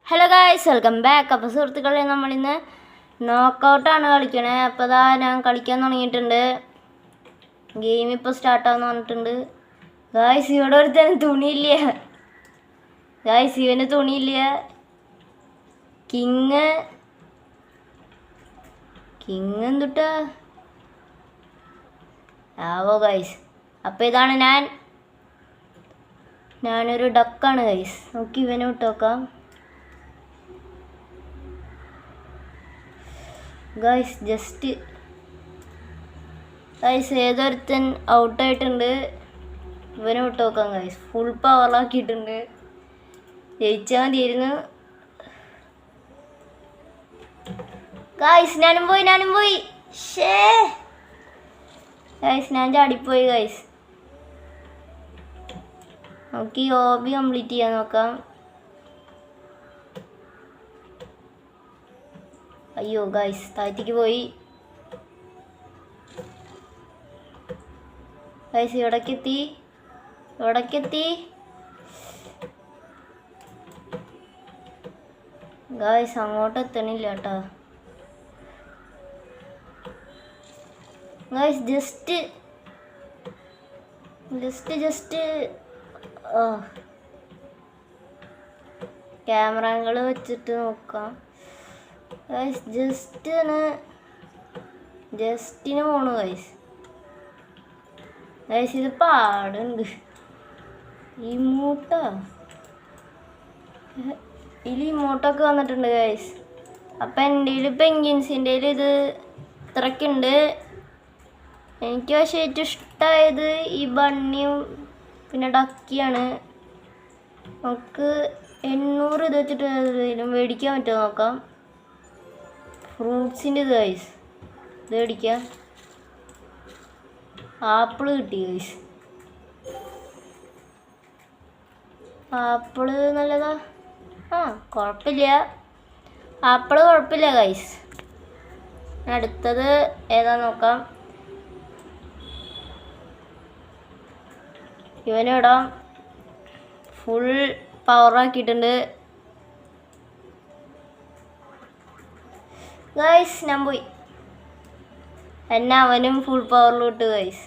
Hello guys, welcome back. അപ്പോൾ സുഹൃത്തുക്കളെ, നമ്മളിന്ന് നോക്കൗട്ടാണ് കളിക്കണേ. അപ്പോൾ അതാ ഞാൻ കളിക്കാൻ തുടങ്ങിയിട്ടുണ്ട്. ഗെയിം ഇപ്പോൾ സ്റ്റാർട്ടാന്ന് പറഞ്ഞിട്ടുണ്ട്. ഗായ്സ്, ഇവിടെ ഒരുത്തരം തുണിയില്ല. ഗായ്സ്, ഇവന് തുണിയില്ല. കിങ് എന്തുട്ടാ ആവോ ഗായ്സ്. അപ്പോൾ ഇതാണ് ഞാനൊരു ഡക്കാണ് ഗായ്സ്. നോക്കി ഇവനെ വിട്ടോക്കാം. ഗൈസ് ഏതൊരുത്തൻ ഔട്ടായിട്ടുണ്ട്. ഇവനെ വിട്ട് നോക്കാം ഗൈസ്. ഫുൾ പവറാക്കിയിട്ടുണ്ട്. ജയിച്ചാൽ മതിയായിരുന്നു ഗൈസ്. ഞാനും പോയി. ഗൈസ്, ഞാൻ ചാടിപ്പോയി ഗൈസ്. നമുക്ക് ഈ ഹോബി കംപ്ലീറ്റ് ചെയ്യാൻ നോക്കാം. അയ്യോ ഗൈസ്, താഴത്തേക്ക് പോയി ഗൈസ്. ഇവിടേക്കെത്തി ഗൈസ്. അങ്ങോട്ട് എത്തണില്ല കേട്ടോ ഗൈസ്. ജസ്റ്റ് ക്യാമറ ആംഗിൾ വെച്ചിട്ട് നോക്കാം ഗൈസ്. ജസ്റ്റിന് പോണു ഗൈസ്. ഇത് പാടുണ്ട്. ഇമോട്ടൊക്കെ വന്നിട്ടുണ്ട് ഗൈസ്. അപ്പം എൻ്റെ പെങ്കിൻസിൻ്റെ ഇത് ഇത്രയ്ക്കുണ്ട്. എനിക്ക് പക്ഷേ ഏറ്റവും ഇഷ്ടമായത് ഈ ബണ്ണിയും പിന്നെ ഡക്കിയാണ്. നമുക്ക് 800 ഇത് വെച്ചിട്ട് എന്തെങ്കിലും മേടിക്കാൻ പറ്റുമോ നോക്കാം. ഫ്രൂട്ട്സിൻ്റെ ഇത് ഗൈസ്. ഇത് മേടിക്കാം. ആപ്പിള് കിട്ടി ഗൈസ്. ആപ്പിള് നല്ലതാ. കുഴപ്പമില്ല. ആപ്പിള് കുഴപ്പമില്ല ഗൈസ്. അടുത്തത് ഏതാ നോക്കാം. ഇവനിടാം. ഫുൾ പവറാക്കിയിട്ടുണ്ട് ഗൈസ്. ഞാൻ പോയി. എന്നെ അവനും ഫുൾ പവറിലോട്ട് ഗൈസ്.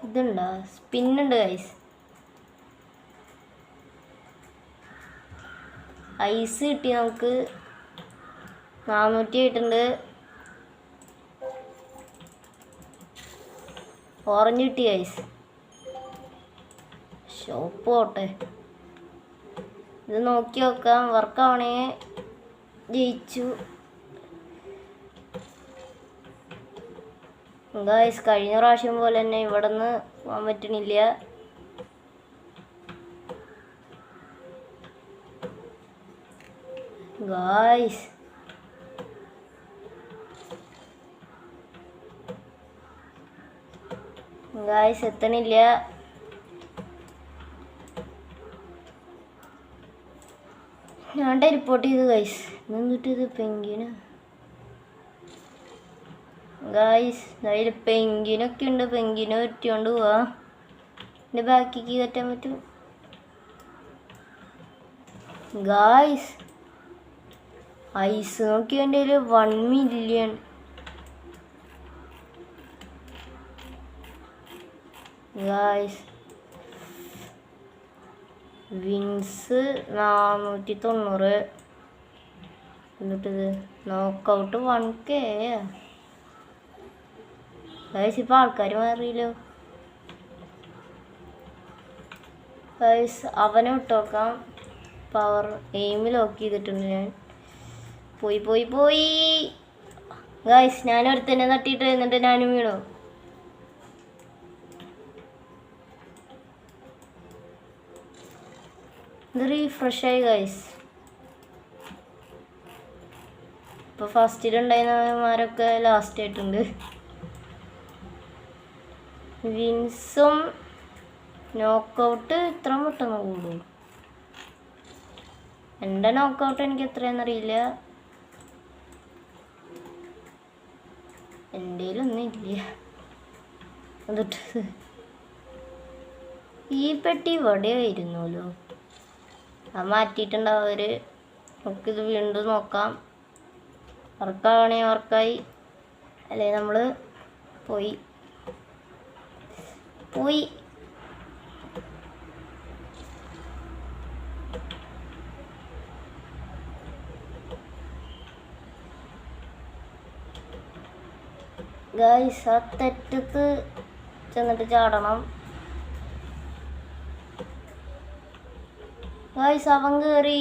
ഇതുണ്ടോ? സ്പിന്നുണ്ട് ഗൈസ്. ഐസ് കിട്ടി നമുക്ക്. 400 ആയിട്ടുണ്ട്. ഓറഞ്ച് കിട്ടി ഗൈസ്. ഷോപ്പ് പോട്ടെ. ഇത് നോക്കി നോക്കാം. വർക്കാവണേ. ജയിച്ചു ഗായ്സ്. കഴിഞ്ഞ പ്രാവശ്യം പോലെ തന്നെ ഇവിടെ നിന്ന് പോകാൻ പറ്റണില്ല. ഗായ്സ് എത്തണില്ല. ഞാൻ റിപ്പോർട്ട് ചെയ്തു ഗൈസ്. എന്നിട്ട് ഇത് പെങ്കിന് ഗായ്സ്. അതിൽ പെങ്കിനൊക്കെ ഉണ്ട്. പെങ്കിനെ വെട്ടിക്കൊണ്ട് പോവാ. എൻ്റെ ബാക്കിക്ക് കയറ്റാൻ പറ്റും ഗായ്സ്. ഐസ് നോക്കി എൻ്റെ 1 മില്യൺ ഗായ്സ്. വിൻസ് 490. എന്നിട്ടിത് നോക്കൗട്ട് 1K ഗൈസ്. ഇപ്പോൾ ആൾക്കാർ മാറിയല്ലോ ഗൈസ്. അവനെ വിട്ടോക്കാം. പവർ എയിമിൽ ലോക്ക് ചെയ്തിട്ടുണ്ട് ഞാൻ. പോയി ഗൈസ്. ഞാനൊരുത്തന്നെ തട്ടിയിട്ട് എന്നിട്ട് ഞാനും വീണു. ഇത് റീഫ്രഷായി ഗൈസ്. ഇപ്പോൾ ഫസ്റ്റിലുണ്ടായിരുന്നവന്മാരൊക്കെ ലാസ്റ്റ് ആയിട്ടുണ്ട്. വിൻസും നോക്കൗട്ട് ഇത്ര പെട്ടെന്ന് കൂടും. എൻ്റെ നോക്കൗട്ട് എനിക്ക് എത്രയാണെന്നറിയില്ല. എൻ്റെ ഒന്നും ഇല്ല. എന്നിട്ട് ഈ പെട്ടി ഇവിടെ ആയിരുന്നല്ലോ. അത് മാറ്റിയിട്ടുണ്ടാവും അവർ. നമുക്കിത് വീണ്ടും നോക്കാം. വർക്കാവണമെങ്കിൽ വർക്കായി, അല്ലേ നമ്മൾ പോയി ഗൈസ്. ആ തെറ്റത്ത് ചെന്നിട്ട് ചാടണം ഗൈസ്. അവൻ കയറി.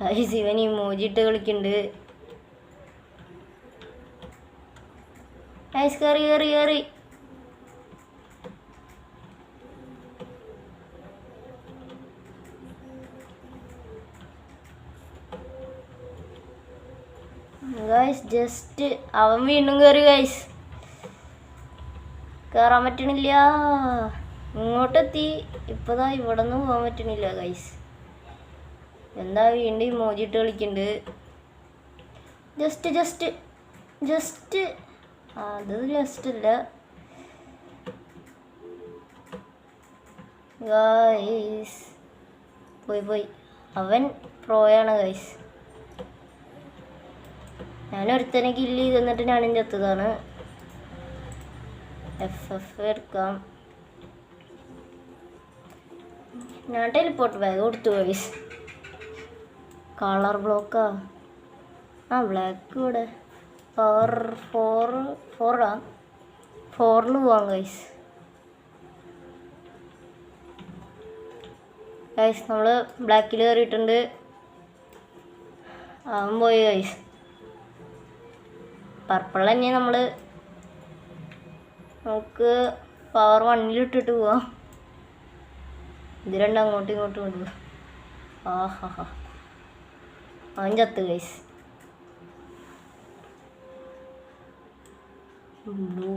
ഗൈസ് ഇവൻ ഇമോജിട്ട് കളിക്കുന്നുണ്ട്. ഗൈസ് കയറി. ഗൈസ് ജസ്റ്റ് അവൻ വീണ്ടും കയറി. ഗൈസ് കയറാൻ പറ്റണില്ല. ഇങ്ങോട്ടെത്തി. ഇപ്പതാ ഇവിടെ നിന്ന് പോകാൻ പറ്റണില്ല. ഗൈസ് എന്താ വീണ്ടും ഇമോജിട്ട് കളിക്കുന്നുണ്ട്. ജസ്റ്റ് അത് ജസ്റ്റല്ല ഗൈസ്. പോയി. അവൻ പ്രോയാണ് ഗൈസ്. ഞാനൊരുത്തനെ കില്ല് ചെയ്തിട്ട് ഞാനും ചത്തതാണ്. FF എടുക്കാം. ഞാൻ ടെലിപ്പോർട്ട് ബാഗ് കൊടുത്തു ഗൈസ്. കളർ ബ്ലോക്കാ. ബ്ലാക്ക് ഇവിടെ. പവർ 4 4 പോവാം ഗൈസ്. നമ്മൾ ബ്ലാക്കിൽ കയറിയിട്ടുണ്ട്. അവൻ പോയി ഗൈസ്. പർപ്പിൾ തന്നെ നമുക്ക് പവർ 1 ഇട്ടിട്ട് പോവാം. ഇത് രണ്ടും അങ്ങോട്ടും ഇങ്ങോട്ടും കൊണ്ടുപോകാം. ആഹാ അവൻ ചത്ത് ഗൈസ്. Blue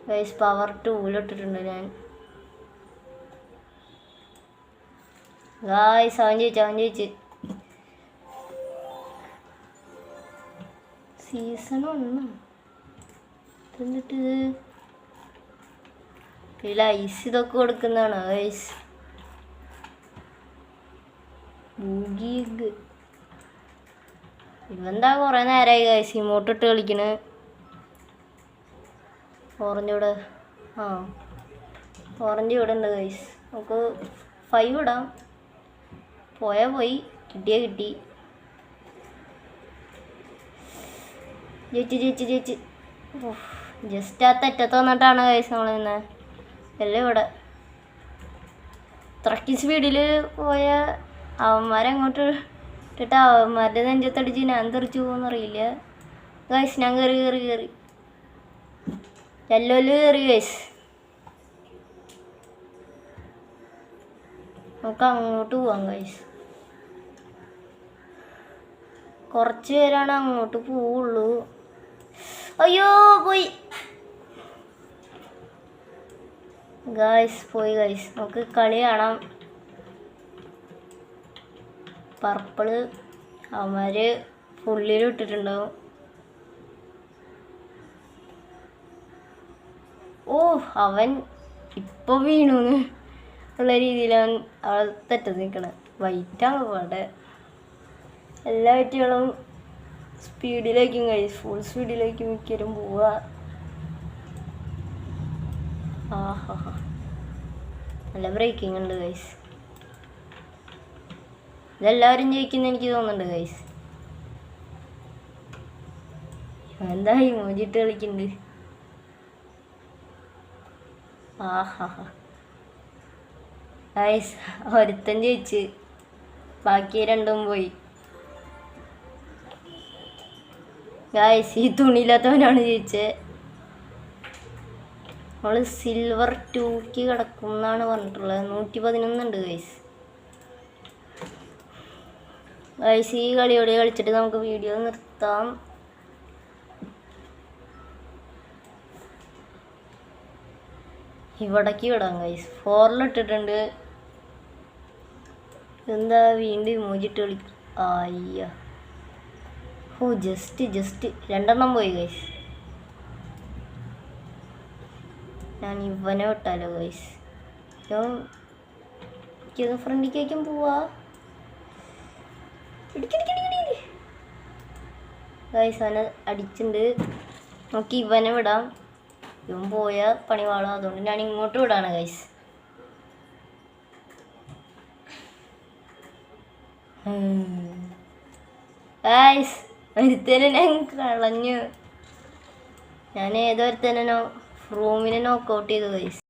guys. പവർ 2 ഇട്ടിട്ടുണ്ട് ഞാൻ. ഗൈസ് അവൻ ജയിച്ച്. സീസൺ 1 എന്നിട്ട് ഇതിൽ ഐസ് ഇതൊക്കെ കൊടുക്കുന്നതാണ് ഗൈസ്. ഇവന്താ കുറേ നേരമായി ഗൈസ് ഇമോട്ടിട്ട് കളിക്കണ്. ഓറഞ്ച് ഇവിടെ. ഓറഞ്ച് ഇവിടെ ഉണ്ട് ഗൈസ്. നമുക്ക് 5 ഇടാം. പോയി. കിട്ടി. ജയിച്ച്. ജസ്റ്റ് ആ തെറ്റത്ത് വന്നിട്ടാണ് ഗൈസ് നമ്മൾ നിന്ന് എല്ലാം ഇവിടെ. ഇത്രയ്ക്ക് സ്പീഡിൽ പോയ അവന്മാരങ്ങോട്ട് ഇട്ടിട്ട് അവന്മാരുടെ നെഞ്ചത്തടിച്ച് ഞാൻ തെറിച്ചു പോകുന്നറിയില്ല ഗൈസ്. ഞാൻ കയറി. യെല്ലോയിൽ കയറി ഗൈസ്. നമുക്ക് അങ്ങോട്ട് പോവാം ഗൈസ്. കുറച്ച് പേരാണ് അങ്ങോട്ട് പോവുള്ളൂ. അയ്യോ പോയി ഗൈസ്. നമുക്ക് കളി കാണാം. പർപ്പിള് അവന്മാർ ഫുള്ളിൽ ഇട്ടിട്ടുണ്ടാവും. അവൻ ഇപ്പോൾ വീണൂന്ന് ഉള്ള രീതിയിലാണ് അവൾ തെറ്റത്ത് നിൽക്കണത്. വൈറ്റാണ് പാടെ. എല്ലാ കുട്ടികളും സ്പീഡിലേക്കും ഗൈസ്. ഫുൾ സ്പീഡിലേക്കും മിക്കരും പോവുക. നല്ല ബ്രേക്കിംഗ് ഉണ്ട് ഗൈസ്. ഇതെല്ലാവരും ജയിക്കുന്ന എനിക്ക് തോന്നുന്നുണ്ട് ഗൈസ്. എന്താ ഇമോജിട്ട് കളിക്കുന്നുണ്ട്. ഗൈസ് ഒരുത്തൻ ജയിച്ച് ബാക്കി രണ്ടും പോയി ഗൈസ്. ഈ തുണിയില്ലാത്തവനാണ് ജയിച്ചത്. നമ്മൾ സിൽവർ 2ക്ക് കിടക്കും എന്നാണ് പറഞ്ഞിട്ടുള്ളത്. 111 ഉണ്ട് ഗൈസ്. ഈ കളിയോടെ കളിച്ചിട്ട് നമുക്ക് വീഡിയോ നിർത്താം. ഇവിടേക്ക് വിടാം ഗൈസ്. 4 ഇട്ടിട്ടുണ്ട്. എന്താ വീണ്ടും ഇമോജിട്ട് കളിക്കും. അയ്യ ഓ ജസ്റ്റ് 2 പോയി ഗൈസ്. ഞാൻ ഇവനെ വിട്ടാലോ ഗൈസ്. എനിക്കൊന്ന് ഫ്രണ്ടിലേക്കും പോവാ. ഗൈസ് അവനെ അടിച്ചിട്ടുണ്ട്. നോക്കി ഇവനെ വിടാം. ഇവൻ പോയ പണി വാളാം. അതുകൊണ്ട് ഞാൻ ഇങ്ങോട്ട് വിടാണ് ഗൈസ്. ഗൈസ് ഒരുത്തനെ ഞാൻ കളഞ്ഞു. ഞാൻ ഏതൊരുത്തനോ റൂമിനെ നോക്കൗട്ട് ചെയ്തു ഗൈസ്.